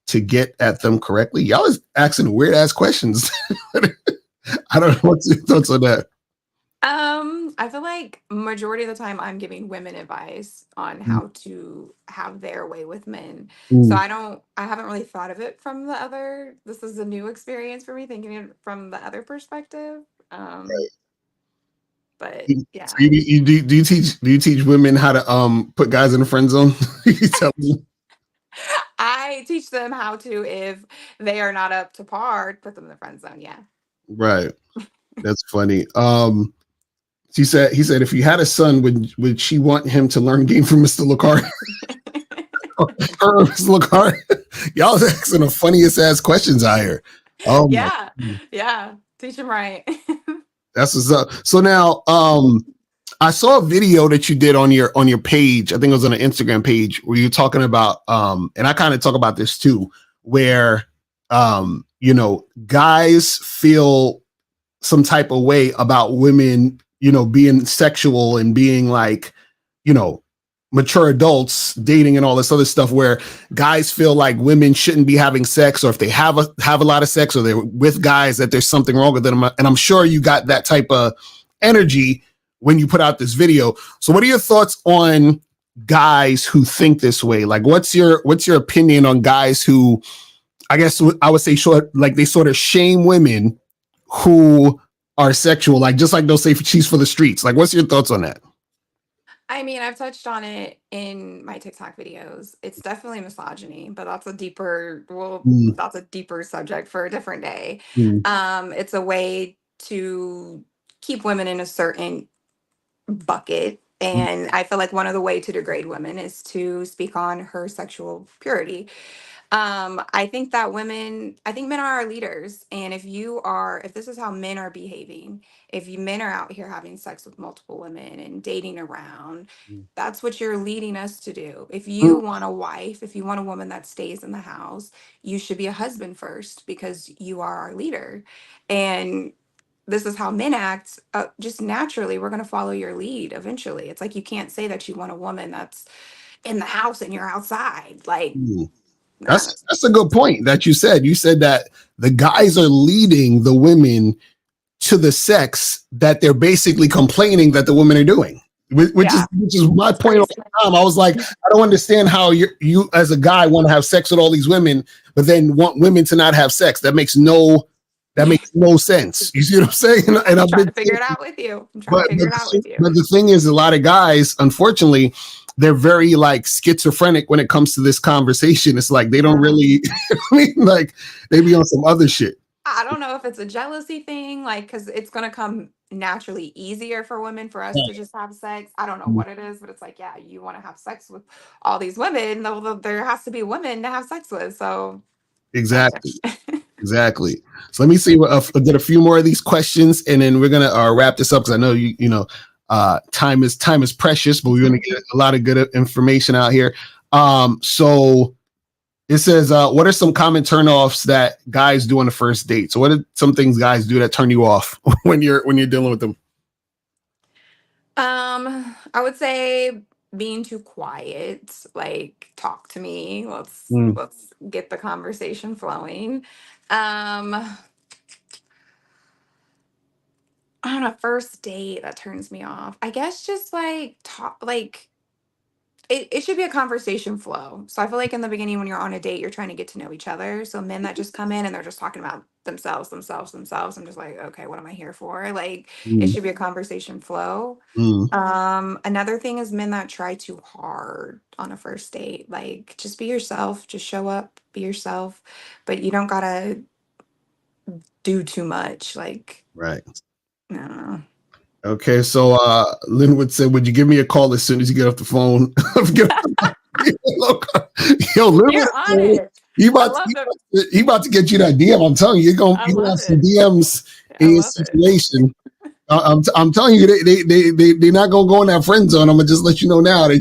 A: to get at them correctly? Y'all is asking weird ass questions. I don't know what's your thoughts on that.
B: I feel like majority of the time I'm giving women advice on
A: Mm,
B: how to have their way with men. So
A: mm,
B: I haven't really thought of it from the other, this is a new experience for me thinking it from the other perspective. Um,
A: right.
B: but
A: So
B: yeah.
A: do you teach women how to put guys in the friend zone? You tell them.
B: I teach them how to, if they are not up to par, put them in the friend zone. Yeah.
A: Right. That's funny. He said if you had a son, would she want him to learn game from Mr. Lucar? Or Mr. Lucar? Y'all is asking the funniest ass questions out here. Oh my,
B: Yeah. Yeah. Teach them right.
A: that's what's up. So now, I saw a video that you did on your page. I think it was on an Instagram page where you're talking about, and I kind of talk about this too, where guys feel some type of way about women, being sexual and being like, you know, mature adults dating and all this other stuff where guys feel like women shouldn't be having sex, or if they have a lot of sex or they're with guys that there's something wrong with them. And I'm sure you got that type of energy when you put out this video. So what are your thoughts on guys who think this way? Like what's your opinion on guys who, I guess I would say, short, like they sort of shame women who are sexual, like just like they'll say she's for the streets. Like, what's your thoughts on that?
B: I mean, I've touched on it in my TikTok videos. It's definitely misogyny, but
A: Mm,
B: that's a deeper subject for a different day.
A: mm,
B: It's a way to keep women in a certain bucket.
A: mm,
B: And I feel like one of the way to degrade women is to speak on her sexual purity. I think men are our leaders. And if this is how men are behaving, if you men are out here having sex with multiple women and dating around, that's what you're leading us to do. If
A: mm,
B: you want a wife, if you want a woman that stays in the house, you should be a husband first because you are our leader. And this is how men act. Just naturally, we're going to follow your lead eventually. It's like you can't say that you want a woman that's in the house and you're outside. Like,
A: mm.
B: nah,
A: That's a good point that you said. You said that the guys are leading the women to the sex that they're basically complaining that the women are doing,
B: yeah,
A: which is my
B: it's
A: point all
B: crazy.
A: the time. I was like, I don't understand how you as a guy want to have sex with all these women, but then want women to not have sex. That makes no sense. You see what I'm saying? And
B: I'm
A: I've
B: trying
A: been
B: to figure it out with you. I'm trying to
A: But
B: figure it out with you.
A: but the thing is, a lot of guys, unfortunately, they're very like schizophrenic when it comes to this conversation. It's like they don't
B: Yeah.
A: really, I mean, like they be on some other shit.
B: I don't know if it's a jealousy thing, like, because it's going to come naturally easier for women for us to just have sex. I don't know what it is, but it's like, yeah, you want to have sex with all these women, though there has to be women to have sex with. So, gotcha.
A: Exactly, exactly. So let me see. Get a few more of these questions, and then we're gonna wrap this up because I know time is precious, but we're gonna get a lot of good information out here. So it says, what are some common turnoffs that guys do on the first date? So what are some things guys do that turn you off when you're dealing with them?
B: I would say being too quiet, like talk to me.
A: Mm,
B: Let's get the conversation flowing. Um, on a first date that turns me off. I guess just like talk like it should be a conversation flow. So I feel like in the beginning when you're on a date, you're trying to get to know each other. So men that just come in and they're just talking about themselves, themselves, themselves. I'm just like, okay, what am I here for? Like it
A: Mm,
B: should be a conversation flow.
A: mm,
B: Another thing is men that try too hard on a first date. Like just be yourself, just show up, be yourself, but you don't gotta do too much. Like,
A: right.
B: no.
A: Okay, so Linwood said, "Would you give me a call as soon as you get off the phone?" Get off Yo,
B: You're on
A: Linwood,
B: it.
A: he
B: I
A: about to,
B: love them.
A: he about to get you that DM. I'm telling you,
B: I
A: you're gonna
B: love
A: have some
B: it.
A: DMs
B: I
A: in your
B: love it.
A: situation. I'm telling you, they're not gonna go in that friend zone. I'm gonna just let you know now. They,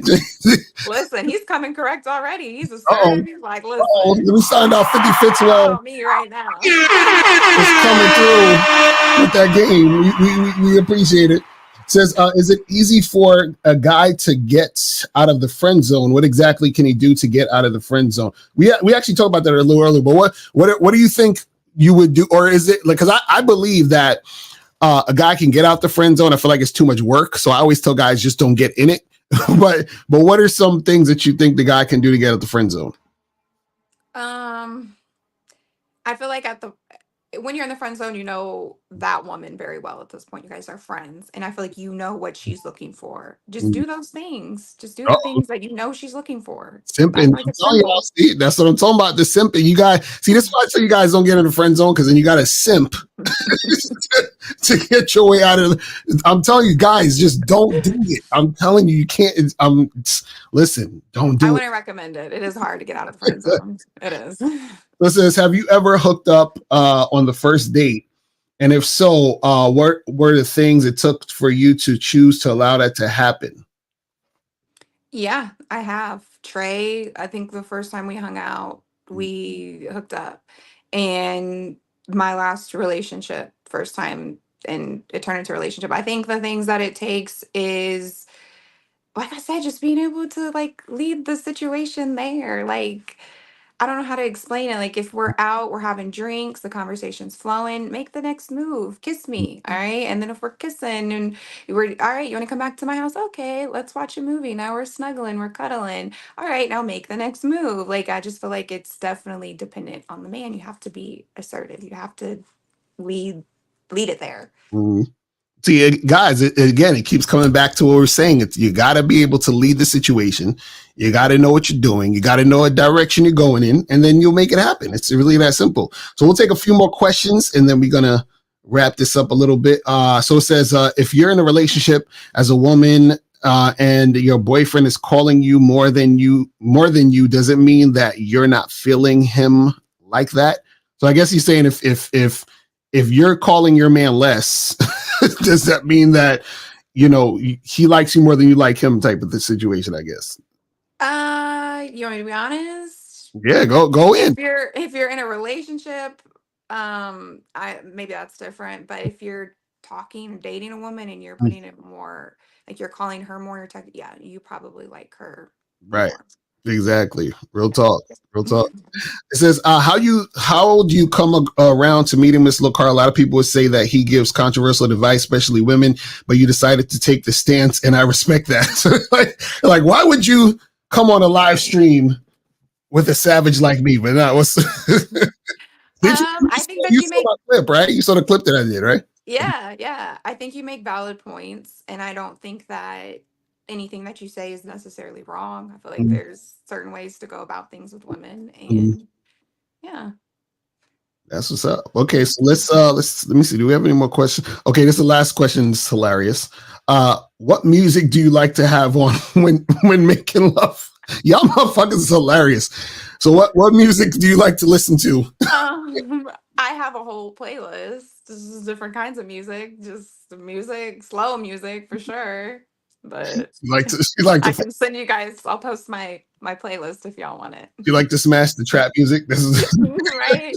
B: Listen, he's coming correct already. He's
A: oh,
B: assertive. He's like,
A: oh,
B: listen,
A: we signed out 50 Fitzwell.
B: call me right now.
A: Is coming through with that game. We appreciate it. Says, is it easy for a guy to get out of the friend zone? What exactly can he do to get out of the friend zone? We actually talked about that a little earlier, but what do you think you would do? Or is it like, because I believe that a guy can get out the friend zone. I feel like it's too much work. So I always tell guys just don't get in it. but what are some things that you think the guy can do to get out the friend zone?
B: Um, I feel like at the when you're in the friend zone, you know that woman very well at this point. You guys are friends, and I feel like you know what she's looking for. Just do those things. Just do the
A: Oh,
B: things that you know she's looking for. I
A: simping.
B: feel like
A: I'm
B: it's
A: telling you,
B: simple.
A: see, that's what I'm talking about. The simping. You guys see this is why I tell you guys don't get in the friend zone, because then you got to simp to get your way out of it. I'm telling you guys, just don't do it. I'm telling you, you can't. Listen, don't
B: I
A: do it.
B: wouldn't recommend it. It is hard to get out of the friend zone. It is.
A: Listen, have you ever hooked up on the first date? And if so, what were the things it took for you to choose to allow that to happen?
B: Yeah, I have. Trey, I think the first time we hung out, we hooked up. And my last relationship, first time, and it turned into a relationship. I think the things that it takes is, like I said, just being able to like lead the situation there. Like, I don't know how to explain it. Like, if we're out, we're having drinks, the conversation's flowing, make the next move, kiss me. All right. And then if we're kissing and we're all right, you want to come back to my house? Okay, let's watch a movie. Now we're snuggling, we're cuddling. All right, now make the next move. Like, I just feel like it's definitely dependent on the man. You have to be assertive. You have to lead lead it there.
A: Mm. See, guys, again, it keeps coming back to what we're saying. It's, you got to be able to lead the situation. You got to know what you're doing. You got to know what direction you're going in, and then you'll make it happen. It's really that simple. So we'll take a few more questions, and then we're gonna wrap this up a little bit. So it says, if you're in a relationship as a woman and your boyfriend is calling you more than you, does it mean that you're not feeling him like that? So I guess he's saying if you're calling your man less, does that mean that he likes you more than you like him type of the situation? I guess.
B: You want me to be honest?
A: Yeah, go in.
B: If you're in a relationship, I maybe that's different. But if you're talking, dating a woman and you're putting it more like you're calling her more, you're talking, yeah, you probably like her
A: Right.
B: more.
A: Exactly. Real talk. Real talk. It says, how do you come around to meeting Miss Locar? A lot of people would say that he gives controversial advice, especially women, but you decided to take the stance, and I respect that. So, like, why would you come on a live stream with a savage like me? But no, what's did
B: I think that
A: you
B: you
A: saw
B: make
A: my clip, right? You saw the clip that I did, right?
B: yeah, yeah. I think you make valid points, and I don't think that anything that you say is necessarily wrong. I feel like
A: Mhm.
B: there's certain ways to go about things with women,
A: Mhm.
B: and yeah.
A: That's what's up. Okay, so let me see. Do we have any more questions? Okay, this is the last question. It's hilarious. What music do you like to have on when making love? Y'all motherfuckers is hilarious. So what music do you like to listen to?
B: I have a whole playlist. Just different kinds of music, just music, slow music for sure. But
A: You like to
B: I can send you guys. I'll post my playlist if y'all want it.
A: you like to smash the trap music? This is
B: Right?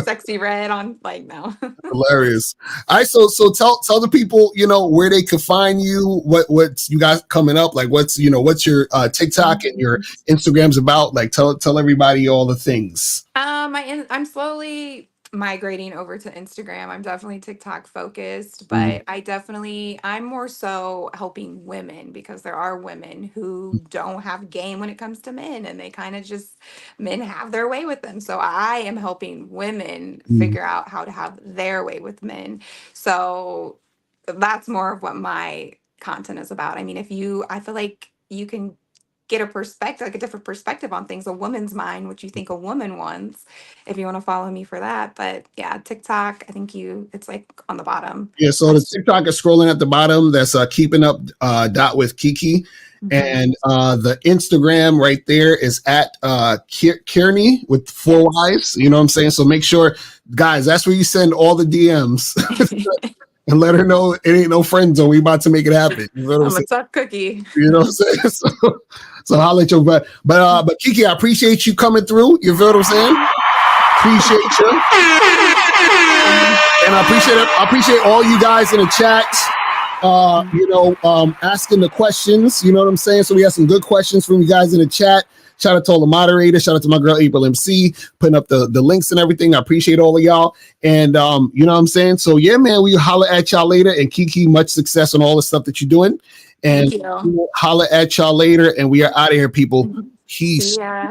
B: Sexy red on like no.
A: hilarious. All right, so tell the people where they could find you. What's you got coming up? Like what's your TikTok and your Instagrams about? Like tell everybody all the things.
B: I'm slowly migrating over to Instagram. I'm definitely TikTok focused,
A: Mhm.
B: but I'm more so helping women because there are women who don't have game when it comes to men and they kind of just, men have their way with them. So I am helping women
A: Mhm.
B: figure out how to have their way with men. So that's more of what my content is about. I mean, I feel like you can get a perspective, like a different perspective on things, a woman's mind, what you think a woman wants, if you want to follow me for that. But yeah, TikTok, I think it's like on the bottom.
A: Yeah, so the TikTok is scrolling at the bottom. That's keeping up dot with Kiki.
B: Mhm.
A: And the Instagram right there is at Kearney with four
B: Yes.
A: Y's. You know what I'm saying? So make sure, guys, that's where you send all the DMs and let her know it ain't no friend zone. We about to make it happen. You know what I'm
B: I'm a
A: saying?
B: tough cookie.
A: You know what I'm saying? So I'll let you. But Kiki, I appreciate you coming through. You feel what I'm saying? Appreciate you. And I appreciate all you guys in the chat. Asking the questions. You know what I'm saying? So we have some good questions from you guys in the chat. Shout out to all the moderators. Shout out to my girl April MC putting up the links and everything. I appreciate all of y'all. And you know what I'm saying? So yeah, man, we holler at y'all later. And Kiki, much success on all the stuff that you're doing. And
B: Thank you.
A: we'll holler at y'all later. And we are out of here, people.
B: See
A: Peace.
B: ya.